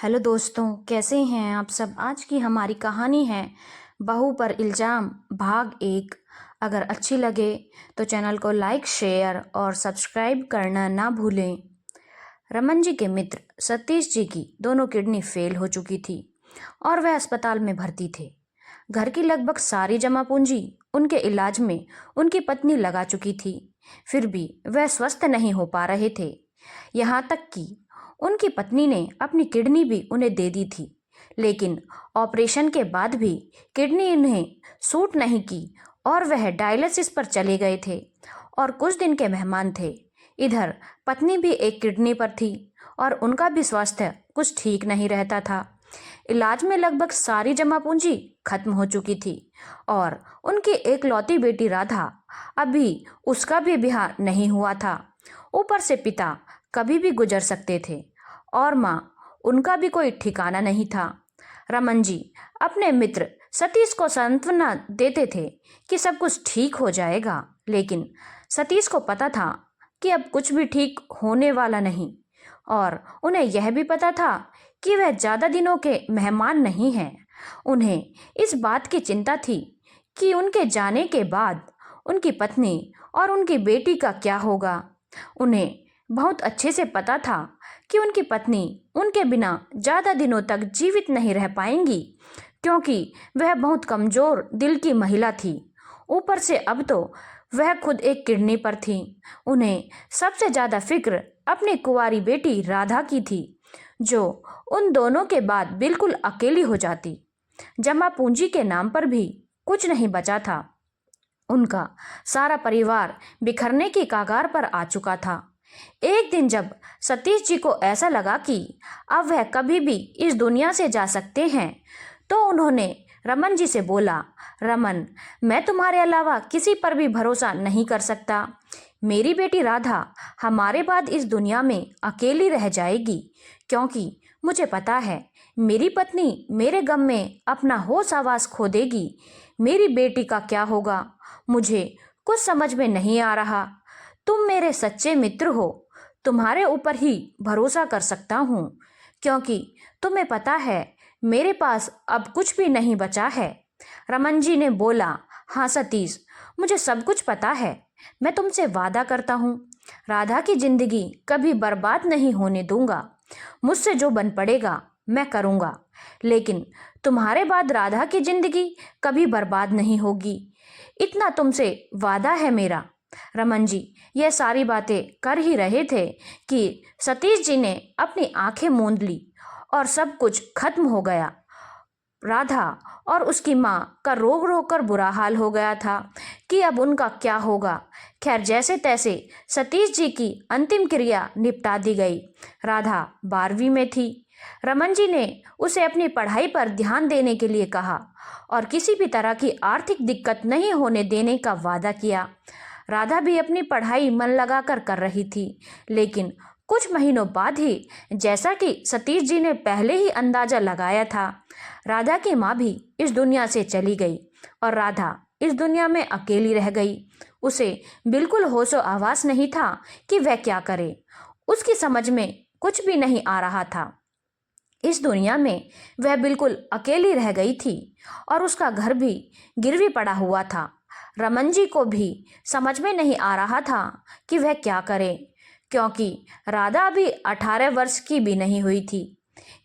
Hello दोस्तों, कैसे हैं आप सब। आज की हमारी कहानी है बहू पर इल्ज़ाम भाग 1। अगर अच्छी लगे तो चैनल को लाइक, शेयर और सब्सक्राइब करना ना भूलें। रमन जी के मित्र सतीश जी की दोनों किडनी फेल हो चुकी थी और वह अस्पताल में भर्ती थे। घर की लगभग सारी जमा पूंजी उनके इलाज में उनकी पत्नी लगा चुकी थी, फिर भी वह स्वस्थ नहीं हो पा रहे थे। यहाँ तक कि उनकी पत्नी ने अपनी किडनी भी उन्हें दे दी थी, लेकिन ऑपरेशन के बाद भी किडनी उन्हें सूट नहीं की और वह डायलिसिस पर चले गए थे और कुछ दिन के मेहमान थे। इधर पत्नी भी एक किडनी पर थी और उनका भी स्वास्थ्य कुछ ठीक नहीं रहता था। इलाज में लगभग सारी जमा पूंजी खत्म हो चुकी थी और उनकी एकलौती बेटी राधा, अभी उसका भी ब्याह नहीं हुआ था। ऊपर से पिता कभी भी गुजर सकते थे और माँ, उनका भी कोई ठिकाना नहीं था। रमन जी अपने मित्र सतीश को सांत्वना देते थे कि सब कुछ ठीक हो जाएगा, लेकिन सतीश को पता था कि अब कुछ भी ठीक होने वाला नहीं और उन्हें यह भी पता था कि वह ज़्यादा दिनों के मेहमान नहीं हैं। उन्हें इस बात की चिंता थी कि उनके जाने के बाद उनकी पत्नी और उनकी बेटी का क्या होगा। उन्हें बहुत अच्छे से पता था कि उनकी पत्नी उनके बिना ज़्यादा दिनों तक जीवित नहीं रह पाएंगी, क्योंकि वह बहुत कमज़ोर दिल की महिला थी। ऊपर से अब तो वह खुद एक किडनी पर थी। उन्हें सबसे ज़्यादा फिक्र अपनी कुंवारी बेटी राधा की थी, जो उन दोनों के बाद बिल्कुल अकेली हो जाती। जमा पूंजी के नाम पर भी कुछ नहीं बचा था। उनका सारा परिवार बिखरने की कगार पर आ चुका था। एक दिन जब सतीश जी को ऐसा लगा कि अब वह कभी भी इस दुनिया से जा सकते हैं, तो उन्होंने रमन जी से बोला, रमन, मैं तुम्हारे अलावा किसी पर भी भरोसा नहीं कर सकता। मेरी बेटी राधा हमारे बाद इस दुनिया में अकेली रह जाएगी, क्योंकि मुझे पता है मेरी पत्नी मेरे गम में अपना होश आवास खो देगी। मेरी बेटी का क्या होगा, मुझे कुछ समझ में नहीं आ रहा। तुम मेरे सच्चे मित्र हो, तुम्हारे ऊपर ही भरोसा कर सकता हूँ, क्योंकि तुम्हें पता है मेरे पास अब कुछ भी नहीं बचा है। रमन जी ने बोला, हाँ सतीश, मुझे सब कुछ पता है। मैं तुमसे वादा करता हूँ, राधा की जिंदगी कभी बर्बाद नहीं होने दूंगा। मुझसे जो बन पड़ेगा मैं करूँगा, लेकिन तुम्हारे बाद राधा की जिंदगी कभी बर्बाद नहीं होगी, इतना तुमसे वादा है मेरा। रमन जी यह सारी बातें कर ही रहे थे कि सतीश जी ने अपनी आंखें मूंद ली और सब कुछ खत्म हो गया। राधा और उसकी माँ का रोग रोग कर बुरा हाल हो गया था कि अब उनका क्या होगा। खैर, जैसे तैसे सतीश जी की अंतिम क्रिया निपटा दी गई। राधा 12वीं में थी। रमन जी ने उसे अपनी पढ़ाई पर ध्यान देने के लिए कहा और किसी भी तरह की आर्थिक दिक्कत नहीं होने देने का वादा किया। राधा भी अपनी पढ़ाई मन लगाकर कर रही थी, लेकिन कुछ महीनों बाद ही, जैसा कि सतीश जी ने पहले ही अंदाजा लगाया था, राधा की माँ भी इस दुनिया से चली गई और राधा इस दुनिया में अकेली रह गई। उसे बिल्कुल होशो आवास नहीं था कि वह क्या करे। उसकी समझ में कुछ भी नहीं आ रहा था। इस दुनिया में वह बिल्कुल अकेली रह गई थी और उसका घर भी गिरवी पड़ा हुआ था। रमन जी को भी समझ में नहीं आ रहा था कि वह क्या करे, क्योंकि राधा अभी 18 वर्ष की भी नहीं हुई थी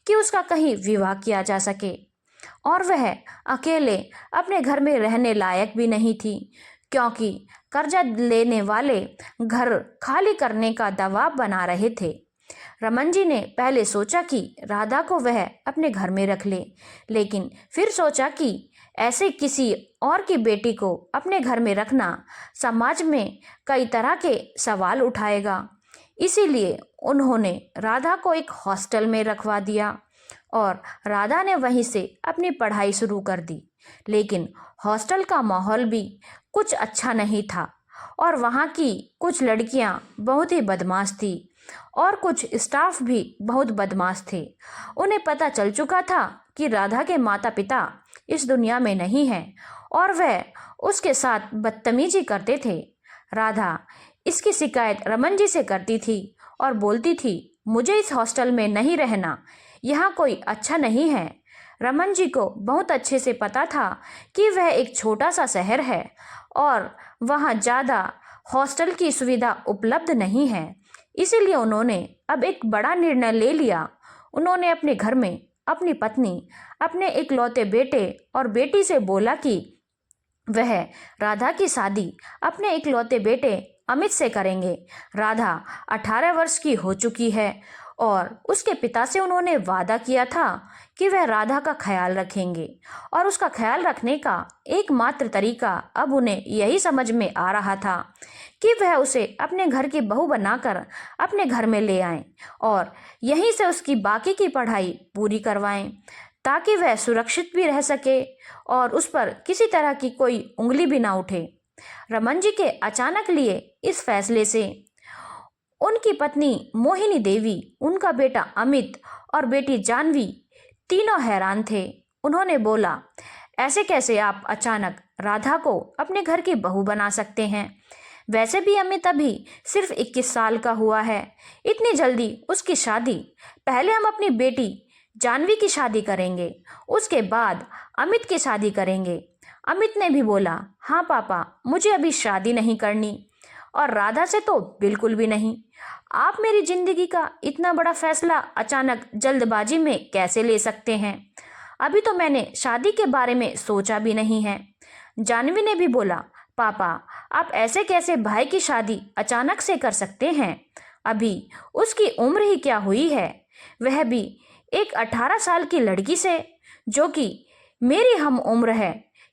कि उसका कहीं विवाह किया जा सके और वह अकेले अपने घर में रहने लायक भी नहीं थी, क्योंकि कर्जा लेने वाले घर खाली करने का दबाव बना रहे थे। रमन जी ने पहले सोचा कि राधा को वह अपने घर में रख ले, लेकिन फिर सोचा कि ऐसे किसी और की बेटी को अपने घर में रखना समाज में कई तरह के सवाल उठाएगा। इसीलिए उन्होंने राधा को एक हॉस्टल में रखवा दिया और राधा ने वहीं से अपनी पढ़ाई शुरू कर दी। लेकिन हॉस्टल का माहौल भी कुछ अच्छा नहीं था और वहाँ की कुछ लड़कियाँ बहुत ही बदमाश थी और कुछ स्टाफ भी बहुत बदमाश थे। उन्हें पता चल चुका था कि राधा के माता पिता इस दुनिया में नहीं हैं और वह उसके साथ बदतमीजी करते थे। राधा इसकी शिकायत रमन जी से करती थी और बोलती थी, मुझे इस हॉस्टल में नहीं रहना, यहाँ कोई अच्छा नहीं है। रमन जी को बहुत अच्छे से पता था कि वह एक छोटा सा शहर है और वहाँ ज़्यादा हॉस्टल की सुविधा उपलब्ध नहीं है। इसीलिए उन्होंने अब एक बड़ा निर्णय ले लिया। उन्होंने अपने घर में अपनी पत्नी, अपने इकलौते बेटे और बेटी से बोला कि वह राधा की शादी अपने इकलौते बेटे अमित से करेंगे। राधा 18 वर्ष की हो चुकी है और उसके पिता से उन्होंने वादा किया था कि वह राधा का ख्याल रखेंगे और उसका ख्याल रखने का एकमात्र तरीका अब उन्हें यही समझ में आ रहा था कि वह उसे अपने घर की बहू बनाकर अपने घर में ले आएं और यहीं से उसकी बाकी की पढ़ाई पूरी करवाएं ताकि वह सुरक्षित भी रह सके और उस पर किसी तरह की कोई उंगली भी ना उठे। रमन जी के अचानक लिए इस फैसले से उनकी पत्नी मोहिनी देवी, उनका बेटा अमित और बेटी जानवी तीनों हैरान थे। उन्होंने बोला, ऐसे कैसे आप अचानक राधा को अपने घर की बहू बना सकते हैं? वैसे भी अमित अभी सिर्फ 21 साल का हुआ है। इतनी जल्दी उसकी शादी? पहले हम अपनी बेटी जानवी की शादी करेंगे, उसके बाद अमित की शादी करेंगे। अमित ने भी बोला, हाँ पापा, मुझे अभी शादी नहीं करनी और राधा से तो बिल्कुल भी नहीं। आप मेरी जिंदगी का इतना बड़ा फैसला अचानक जल्दबाजी में कैसे ले सकते हैं? अभी तो मैंने शादी के बारे में सोचा भी नहीं है। जानवी ने भी बोला, पापा, आप ऐसे कैसे भाई की शादी अचानक से कर सकते हैं? अभी उसकी उम्र ही क्या हुई है, वह भी एक 18 साल की लड़की से जो कि मेरी हम उम्र है।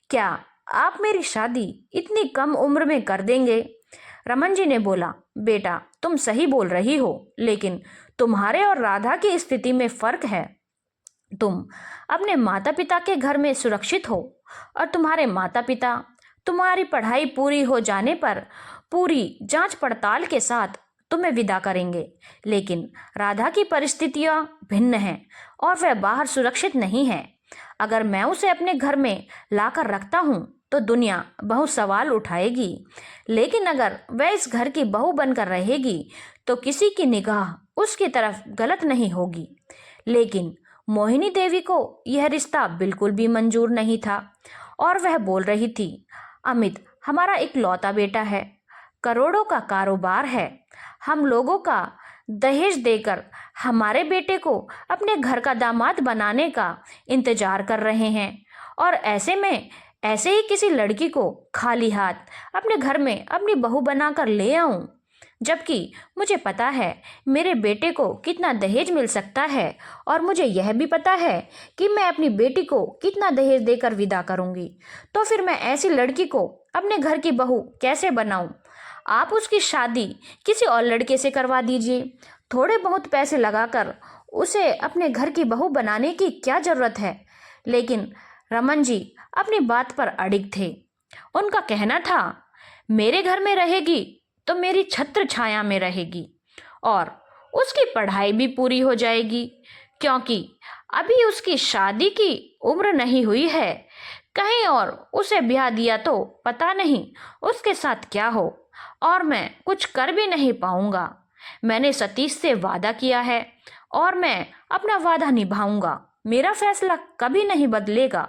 क्या आप मेरी शादी इतनी कम उम्र में कर देंगे? रमन जी ने बोला, बेटा तुम सही बोल रही हो, लेकिन तुम्हारे और राधा की स्थिति में फर्क है। तुम अपने माता पिता के घर में सुरक्षित हो और तुम्हारे माता पिता तुम्हारी पढ़ाई पूरी हो जाने पर पूरी जांच पड़ताल के साथ तुम्हें विदा करेंगे। लेकिन राधा की परिस्थितियां भिन्न हैं और वह बाहर सुरक्षित नहीं है। अगर मैं उसे अपने घर में लाकर रखता हूँ तो दुनिया बहुत सवाल उठाएगी, लेकिन अगर वह इस घर की बहू बनकर रहेगी तो किसी की निगाह उसकी तरफ गलत नहीं होगी। लेकिन मोहिनी देवी को यह रिश्ता बिल्कुल भी मंजूर नहीं था और वह बोल रही थी, अमित हमारा इकलौता बेटा है, करोड़ों का कारोबार है। हम लोगों का दहेज देकर हमारे बेटे को अपने घर का दामाद बनाने का इंतजार कर रहे हैं और ऐसे में ऐसे ही किसी लड़की को खाली हाथ अपने घर में अपनी बहू बनाकर ले आऊं, जबकि मुझे पता है मेरे बेटे को कितना दहेज मिल सकता है और मुझे यह भी पता है कि मैं अपनी बेटी को कितना दहेज देकर विदा करूंगी। तो फिर मैं ऐसी लड़की को अपने घर की बहू कैसे बनाऊं? आप उसकी शादी किसी और लड़के से करवा दीजिए। थोड़े बहुत पैसे लगाकर उसे अपने घर की बहू बनाने की क्या जरूरत है? लेकिन रमन जी अपनी बात पर अडिग थे। उनका कहना था, मेरे घर में रहेगी तो मेरी छत्र छाया में रहेगी और उसकी पढ़ाई भी पूरी हो जाएगी, क्योंकि अभी उसकी शादी की उम्र नहीं हुई है। कहीं और उसे ब्याह दिया तो पता नहीं उसके साथ क्या हो और मैं कुछ कर भी नहीं पाऊंगा। मैंने सतीश से वादा किया है और मैं अपना वादा निभाऊंगा। मेरा फैसला कभी नहीं बदलेगा।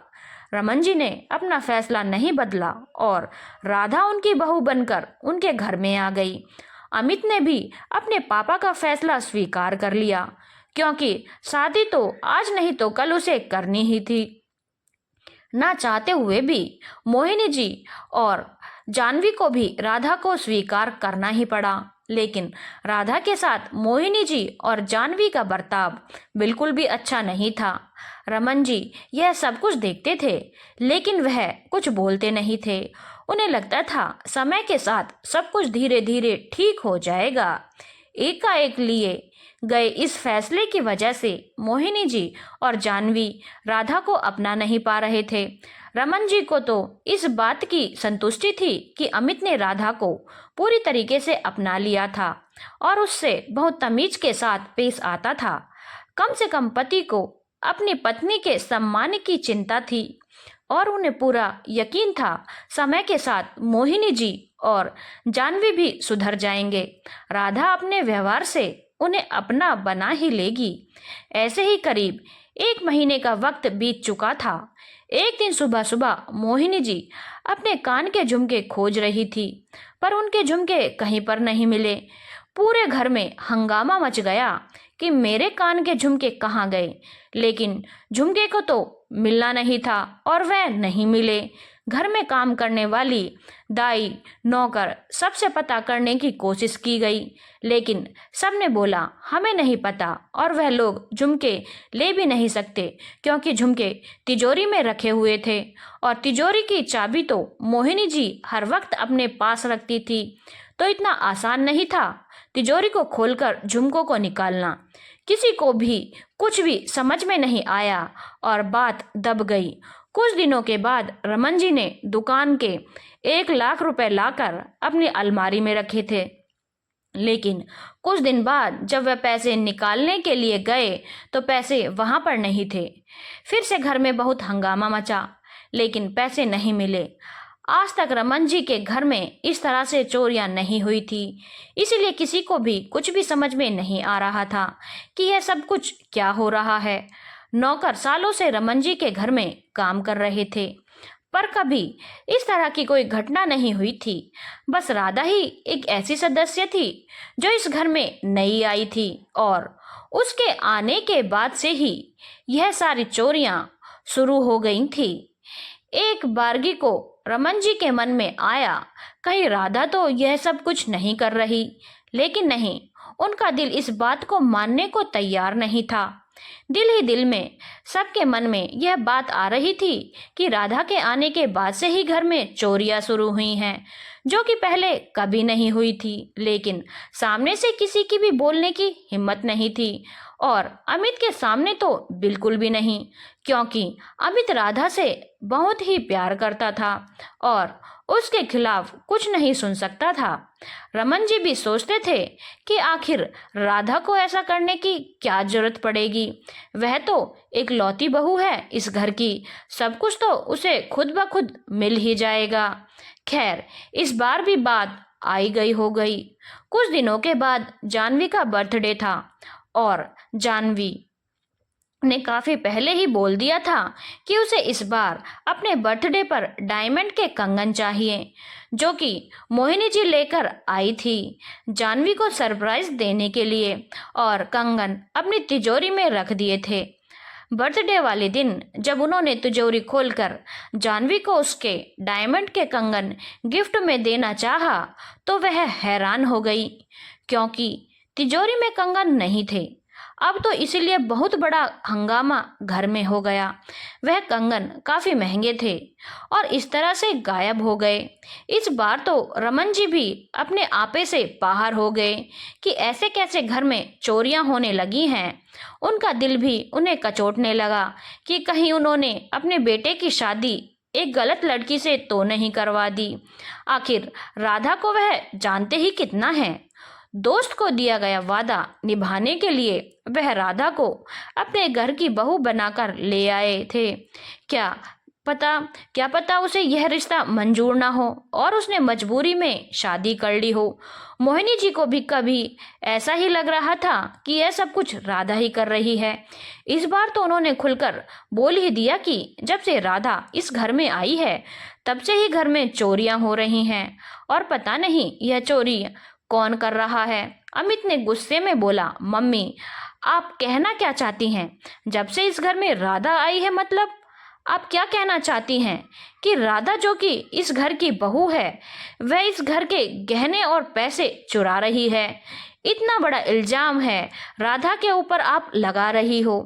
रमन जी ने अपना फैसला नहीं बदला और राधा उनकी बहू बनकर उनके घर में आ गई। अमित ने भी अपने पापा का फैसला स्वीकार कर लिया, क्योंकि शादी तो आज नहीं तो कल उसे करनी ही थी। ना चाहते हुए भी मोहिनी जी और जानवी को भी राधा को स्वीकार करना ही पड़ा। लेकिन राधा के साथ मोहिनी जी और जानवी का बर्ताव बिल्कुल भी अच्छा नहीं था। रमन जी यह सब कुछ देखते थे, लेकिन वह कुछ बोलते नहीं थे। उन्हें लगता था समय के साथ सब कुछ धीरे धीरे ठीक हो जाएगा। एकाएक लिए गए इस फैसले की वजह से मोहिनी जी और जानवी राधा को अपना नहीं पा रहे थे। रमन जी को तो इस बात की संतुष्टि थी कि अमित ने राधा को पूरी तरीके से अपना लिया था और उससे बहुत तमीज के साथ पेश आता था। कम से कम पति को अपनी पत्नी के सम्मान की चिंता थी और उन्हें पूरा यकीन था समय के साथ मोहिनी जी और जानवी भी सुधर जाएंगे। राधा अपने व्यवहार से उन्हें अपना बना ही लेगी। ऐसे ही करीब 1 महीने का वक्त बीत चुका था। एक दिन सुबह सुबह मोहिनी जी अपने कान के झुमके खोज रही थी, पर उनके झुमके कहीं पर नहीं मिले। पूरे घर में हंगामा मच गया कि मेरे कान के झुमके कहाँ गए, लेकिन झुमके को तो मिलना नहीं था और वह नहीं मिले। घर में काम करने वाली दाई, नौकर सबसे पता करने की कोशिश की गई, लेकिन सबने बोला हमें नहीं पता और वह लोग झुमके ले भी नहीं सकते, क्योंकि झुमके तिजोरी में रखे हुए थे और तिजोरी की चाबी तो मोहिनी जी हर वक्त अपने पास रखती थी। तो इतना आसान नहीं था तिजोरी को खोलकर झुमकों को निकालना। किसी को भी कुछ भी समझ में नहीं आया और बात दब गई। कुछ दिनों के बाद रमन जी ने दुकान के 1 लाख रुपए लाकर अपनी अलमारी में रखे थे, लेकिन कुछ दिन बाद जब वह पैसे निकालने के लिए गए तो पैसे वहां पर नहीं थे। फिर से घर में बहुत हंगामा मचा, लेकिन पैसे नहीं मिले। आज तक रमन जी के घर में इस तरह से चोरियां नहीं हुई थी, इसीलिए किसी को भी कुछ भी समझ में नहीं आ रहा था कि यह सब कुछ क्या हो रहा है। नौकर सालों से रमन जी के घर में काम कर रहे थे, पर कभी इस तरह की कोई घटना नहीं हुई थी। बस राधा ही एक ऐसी सदस्य थी जो इस घर में नई आई थी और उसके आने के बाद से ही यह सारी चोरियां शुरू हो गई थी। एक बारगी को रमन जी के मन में आया, कहीं राधा तो यह सब कुछ नहीं कर रही, लेकिन नहीं, उनका दिल इस बात को मानने को तैयार नहीं था। दिल ही दिल में सबके मन में यह बात आ रही थी कि राधा के आने के बाद से ही घर में चोरियां शुरू हुई हैं, जो कि पहले कभी नहीं हुई थी। लेकिन सामने से किसी की भी बोलने की हिम्मत नहीं थी और अमित के सामने तो बिल्कुल भी नहीं, क्योंकि अमित राधा से बहुत ही प्यार करता था और उसके खिलाफ कुछ नहीं सुन सकता था। रमन जी भी सोचते थे कि आखिर राधा को ऐसा करने की क्या जरूरत पड़ेगी, वह तो एक लौती बहू है इस घर की, सब कुछ तो उसे खुद ब खुद मिल ही जाएगा। खैर, इस बार भी बात आई गई हो गई। कुछ दिनों के बाद जानवी का बर्थडे था और जानवी ने काफी पहले ही बोल दिया था कि उसे इस बार अपने बर्थडे पर डायमंड के कंगन चाहिए, जो कि मोहिनी जी लेकर आई थी जानवी को सरप्राइज देने के लिए, और कंगन अपनी तिजोरी में रख दिए थे। बर्थडे वाले दिन जब उन्होंने तिजोरी खोलकर जानवी को उसके डायमंड के कंगन गिफ्ट में देना चाहा तो वह हैरान हो गई, क्योंकि तिजोरी में कंगन नहीं थे। अब तो इसीलिए बहुत बड़ा हंगामा घर में हो गया। वह कंगन काफी महंगे थे और इस तरह से गायब हो गए। इस बार तो रमन जी भी अपने आपे से बाहर हो गए कि ऐसे कैसे घर में चोरियां होने लगी हैं। उनका दिल भी उन्हें कचोटने लगा कि कहीं उन्होंने अपने बेटे की शादी एक गलत लड़की से तो नहीं करवा दी। आखिर राधा को वह जानते ही कितना है। दोस्त को दिया गया वादा निभाने के लिए वह राधा को अपने घर की बहू बनाकर ले आए थे। क्या पता उसे यह रिश्ता मंजूर ना हो और उसने मजबूरी में शादी कर ली हो। मोहिनी जी को भी कभी ऐसा ही लग रहा था कि यह सब कुछ राधा ही कर रही है। इस बार तो उन्होंने खुलकर बोल ही दिया कि जब से राधा इस घर में आई है तब से ही घर में चोरियां हो रही हैं और पता नहीं यह चोरी कौन कर रहा है। अमित ने गुस्से में बोला, मम्मी आप कहना क्या चाहती हैं? जब से इस घर में राधा आई है, मतलब आप क्या कहना चाहती हैं कि राधा जो कि इस घर की बहू है वह इस घर के गहने और पैसे चुरा रही है? इतना बड़ा इल्जाम है राधा के ऊपर आप लगा रही हो।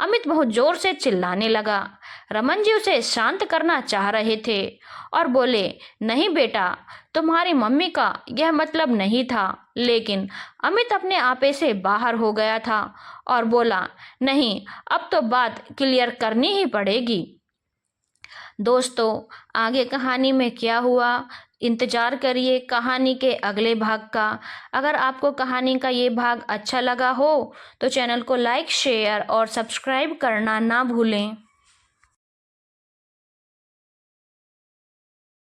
अमित बहुत जोर से चिल्लाने लगा। रमन जी उसे शांत करना चाह रहे थे और बोले, नहीं बेटा, तुम्हारी मम्मी का यह मतलब नहीं था। लेकिन अमित अपने आपे से बाहर हो गया था और बोला, नहीं, अब तो बात क्लियर करनी ही पड़ेगी। दोस्तों, आगे कहानी में क्या हुआ, इंतजार करिए कहानी के अगले भाग का। अगर आपको कहानी का ये भाग अच्छा लगा हो तो चैनल को लाइक, शेयर और सब्सक्राइब करना ना भूलें।